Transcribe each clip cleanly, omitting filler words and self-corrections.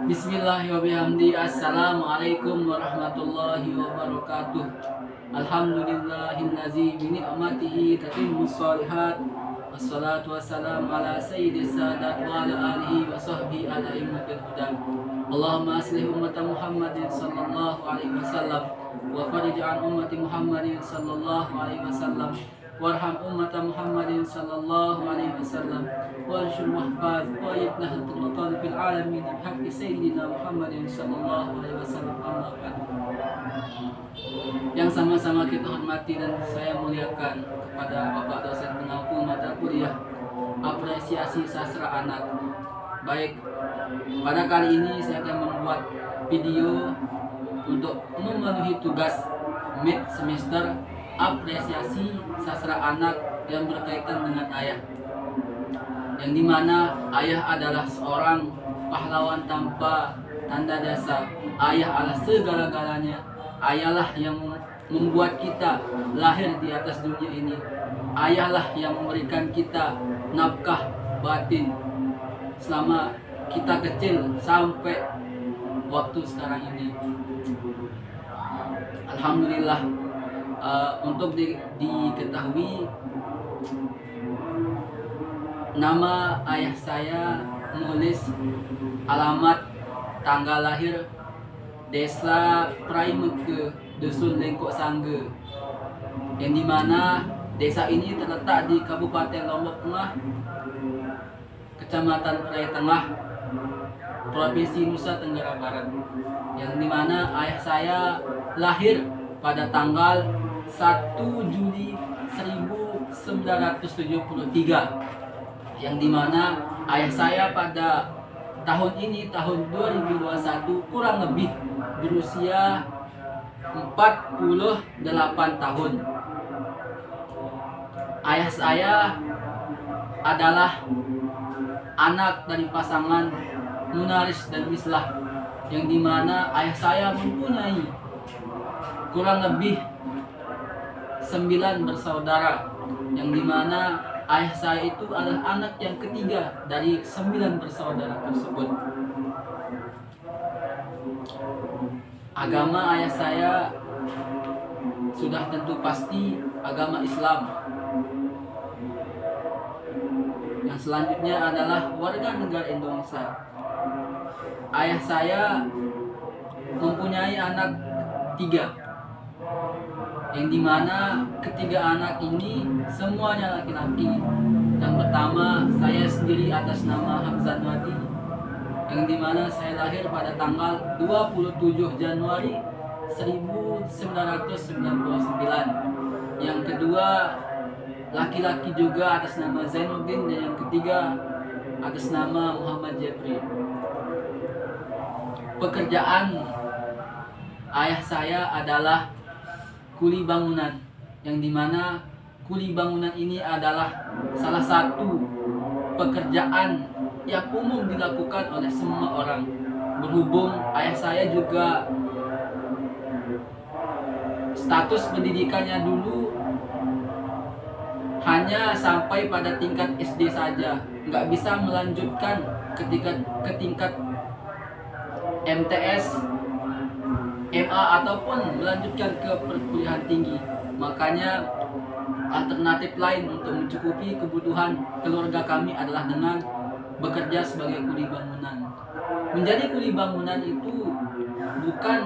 Bismillahirrahmanirrahim. Assalamualaikum warahmatullahi wabarakatuh. Alhamdulillahillazi bi ni'matihi tatimmus shalihat. Wassalatu wassalamu ala sayyidis sadat wa ala alihi wa sahbihi ala immatil huda. Allahumma aslih ummata Muhammadin sallallahu alaihi wasallam wa farij an ummati Muhammadin sallallahu alaihi wasallam warham ummata Muhammadin sallallahu alaihi wasallam warshul mahfaz wa yabnahatul maqal fil alamin bihaqqi sayyidina Muhammadin sallallahu alaihi wasallam. Amma ba'du. Yang sama-sama kita hormati dan saya muliakan kepada Bapak dosen pengampu mata kuliah apresiasi sastra anak. Baik, pada kali ini saya akan membuat video untuk memenuhi tugas mid semester apresiasi sastra anak yang berkaitan dengan ayah, yang dimana ayah adalah seorang pahlawan tanpa tanda jasa. Ayah adalah segala-galanya. Ayahlah yang membuat kita lahir di atas dunia ini. Ayahlah yang memberikan kita nafkah batin selama kita kecil sampai waktu sekarang ini. Alhamdulillah. Untuk diketahui, nama ayah saya menulis alamat tanggal lahir Desa Praimeke, Dusun Lengkok Sangge, yang dimana desa ini terletak di Kabupaten Lombok Tengah, Kecamatan Prai Tengah, Provinsi Nusa Tenggara Barat, yang dimana ayah saya lahir pada tanggal 1 Juli 1973, yang dimana ayah saya pada tahun ini, tahun 2021, kurang lebih berusia 48 tahun. Ayah saya adalah anak dari pasangan Munaris dan Mislah, yang dimana ayah saya mempunyai kurang lebih 9 bersaudara, yang dimana ayah saya itu adalah anak yang ketiga dari 9 bersaudara tersebut. Agama ayah saya sudah tentu pasti agama Islam. Yang selanjutnya adalah warga negara Indonesia. Ayah saya mempunyai anak 3, yang dimana ketiga anak ini semuanya laki-laki. Yang pertama, saya sendiri atas nama Hamzanwati, yang dimana saya lahir pada tanggal 27 Januari 1999. Yang kedua, laki-laki juga atas nama Zainuddin, dan yang ketiga atas nama Muhammad Jeffrey. Pekerjaan ayah saya adalah kuli bangunan, yang dimana kuli bangunan ini adalah salah satu pekerjaan yang umum dilakukan oleh semua orang. Berhubung ayah saya juga status pendidikannya dulu hanya sampai pada tingkat SD saja, nggak bisa melanjutkan ke tingkat MTS, MA ataupun melanjutkan ke perkuliahan tinggi. Makanya alternatif lain untuk mencukupi kebutuhan keluarga kami adalah dengan bekerja sebagai kuli bangunan. Menjadi kuli bangunan itu bukan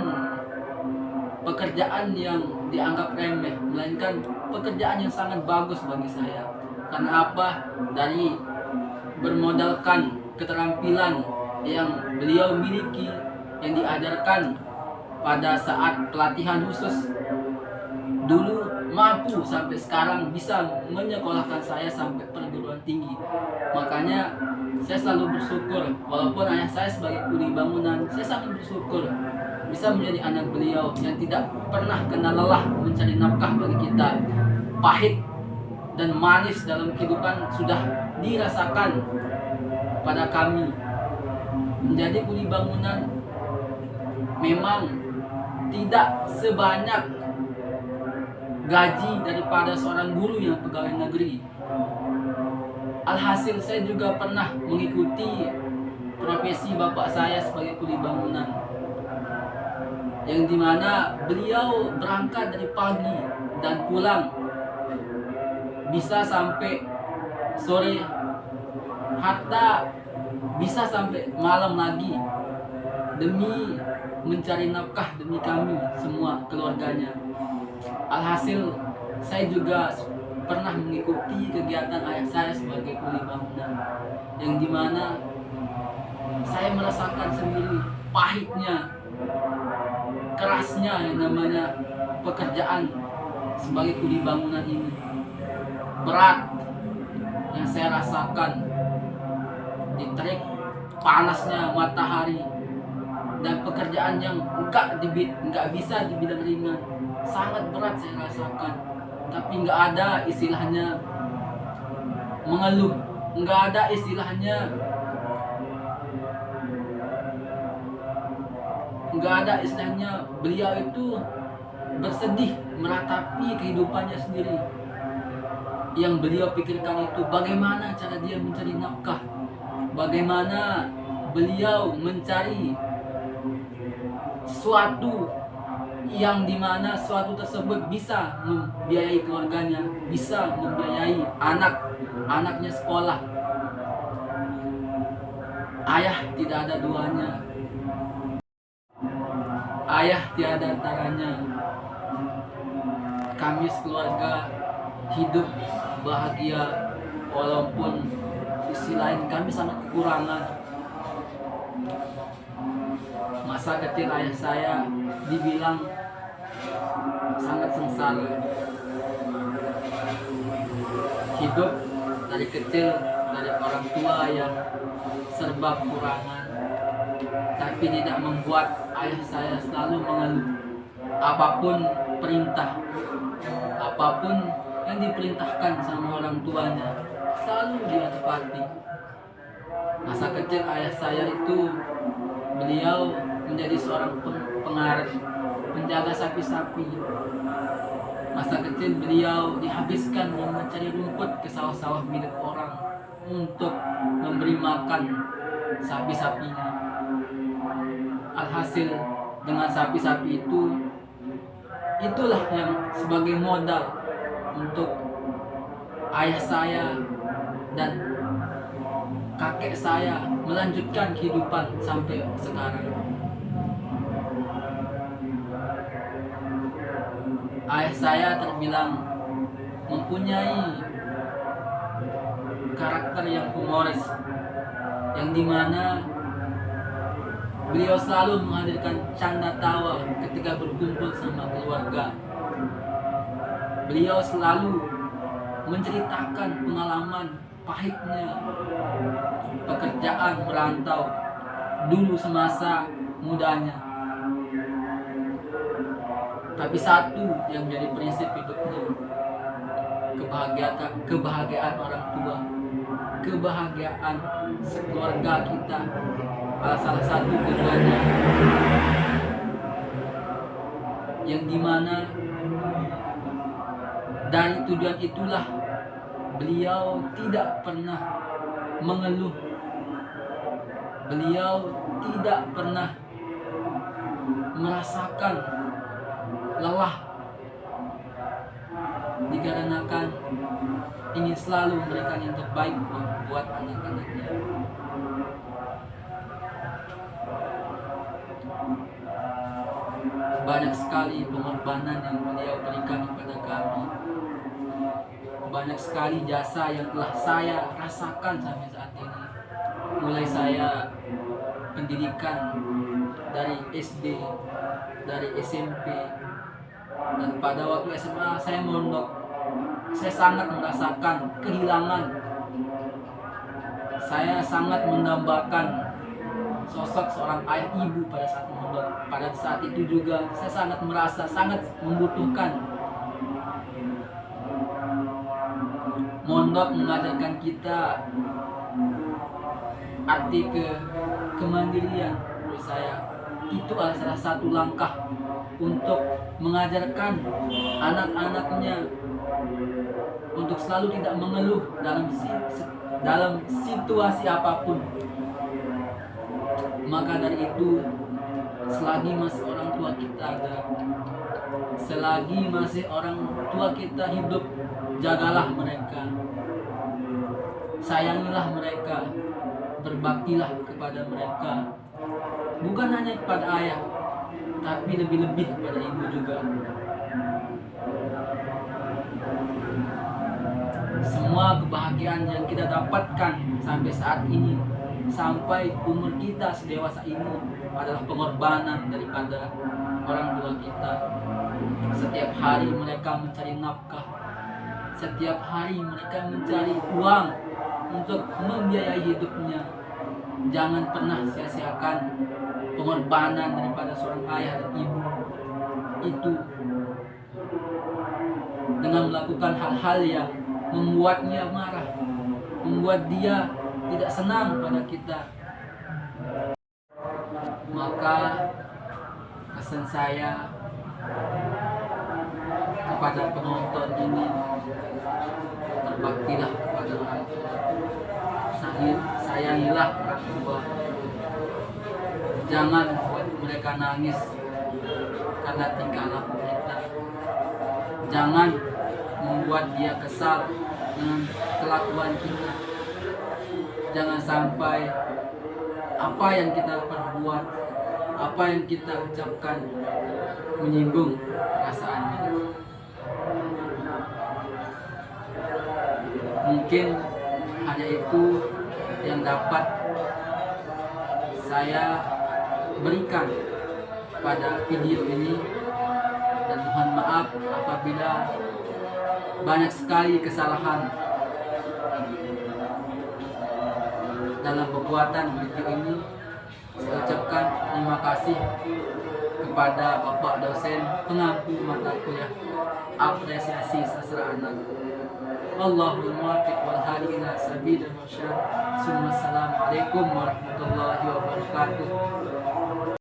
pekerjaan yang dianggap remeh, melainkan pekerjaan yang sangat bagus bagi saya. Karena apa? Dari bermodalkan keterampilan yang beliau miliki, yang diajarkan pada saat pelatihan khusus dulu, mampu sampai sekarang bisa menyekolahkan saya sampai perguruan tinggi. Makanya saya selalu bersyukur, walaupun ayah saya sebagai kuli bangunan, saya sangat bersyukur bisa menjadi anak beliau yang tidak pernah kenal lelah mencari nafkah bagi kita. Pahit dan manis dalam kehidupan sudah dirasakan pada kami. Menjadi kuli bangunan memang tidak sebanyak gaji daripada seorang guru yang pegawai negeri. Alhasil saya juga pernah mengikuti profesi bapak saya sebagai kuli bangunan, yang dimana beliau berangkat dari pagi dan pulang bisa sampai sore, hatta bisa sampai malam lagi demi mencari nafkah demi kami semua keluarganya. Alhasil saya juga pernah mengikuti kegiatan ayah saya sebagai kuli bangunan, yang dimana saya merasakan sendiri pahitnya, kerasnya yang namanya pekerjaan sebagai kuli bangunan ini. Berat yang saya rasakan, diterik panasnya matahari, dan pekerjaan yang enggak bisa dibilang ringan, sangat berat saya rasakan. Tapi enggak ada istilahnya mengeluh, enggak ada istilahnya beliau itu bersedih meratapi kehidupannya sendiri. Yang beliau pikirkan itu bagaimana cara dia mencari nafkah, bagaimana beliau mencari sesuatu yang dimana suatu tersebut bisa membiayai keluarganya, bisa membiayai anaknya sekolah. Ayah tidak ada duanya, ayah tiada taranya. Kami sekeluarga hidup bahagia, walaupun sisi lain kami sangat kekurangan. Masa kecil ayah saya dibilang sangat sengsara. Hidup dari kecil dari orang tua yang serba kekurangan, tapi tidak membuat ayah saya selalu mengeluh. Apapun perintah, apapun yang diperintahkan sama orang tuanya, selalu dia tepati. Masa kecil ayah saya itu beliau menjadi seorang pengarit, penjaga sapi-sapi. Masa kecil beliau dihabiskan mencari rumput ke sawah-sawah milik orang untuk memberi makan sapi-sapinya. Alhasil dengan sapi-sapi itulah yang sebagai modal untuk ayah saya dan kakek saya melanjutkan kehidupan sampai sekarang. Ayah saya terbilang mempunyai karakter yang humoris, yang dimana beliau selalu menghadirkan canda tawa ketika berkumpul sama keluarga. Beliau selalu menceritakan pengalaman pahitnya pekerjaan merantau dulu semasa mudanya. Tapi satu yang menjadi prinsip hidupnya, kebahagiaan orang tua, kebahagiaan sekeluarga kita, salah satu tujuannya, yang dimana dari tujuan itulah beliau tidak pernah mengeluh, beliau tidak pernah merasakan lelah, dikarenakan ingin selalu memberikan yang terbaik buat anak-anaknya. Banyak sekali pengorbanan yang beliau berikan kepada kami. Banyak sekali jasa yang telah saya rasakan sampai saat ini. Mulai saya pendidikan dari SD, dari SMP, dan pada waktu SMA saya mondok. Saya sangat merasakan kehilangan. Saya sangat mendambakan sosok seorang ayah ibu pada saat mondok. Pada saat itu juga saya sangat merasa sangat membutuhkan. Mondok mengajarkan kita arti kemandirian. Menurut saya itu adalah salah satu langkah untuk mengajarkan anak-anaknya untuk selalu tidak mengeluh dalam situasi apapun. Maka dari itu, selagi masih orang tua kita ada, selagi masih orang tua kita hidup, jagalah mereka, sayangilah mereka, berbaktilah kepada mereka, bukan hanya kepada ayah, tapi lebih-lebih kepada ibu juga. Semua kebahagiaan yang kita dapatkan sampai saat ini, sampai umur kita sedewasa ini, adalah pengorbanan daripada orang tua kita. Setiap hari mereka mencari nafkah, setiap hari mereka mencari uang untuk membiayai hidupnya. Jangan pernah sia-siakan pengorbanan daripada seorang ayah dan ibu itu dengan melakukan hal-hal yang membuatnya marah, membuat dia tidak senang pada kita. Maka pesan saya kepada penonton ini, berbaktilah kepada orang tua, sayangilah orang tua, jangan buat mereka nangis karena tingkah laku kita, jangan membuat dia kesal dengan kelakuan kita. Jangan sampai apa yang kita perbuat, apa yang kita ucapkan menyinggung perasaannya. Mungkin hanya itu yang dapat saya berikan pada video ini, dan mohon maaf apabila banyak sekali kesalahan dalam pembuatan video ini. Saya ucapkan terima kasih kepada Bapak dosen pengampu mata kuliah apresiasi sastra anak. Allahul muwaffiq wal hadi ila sabilil rasyad. Assalamualaikum warahmatullahi wabarakatuh.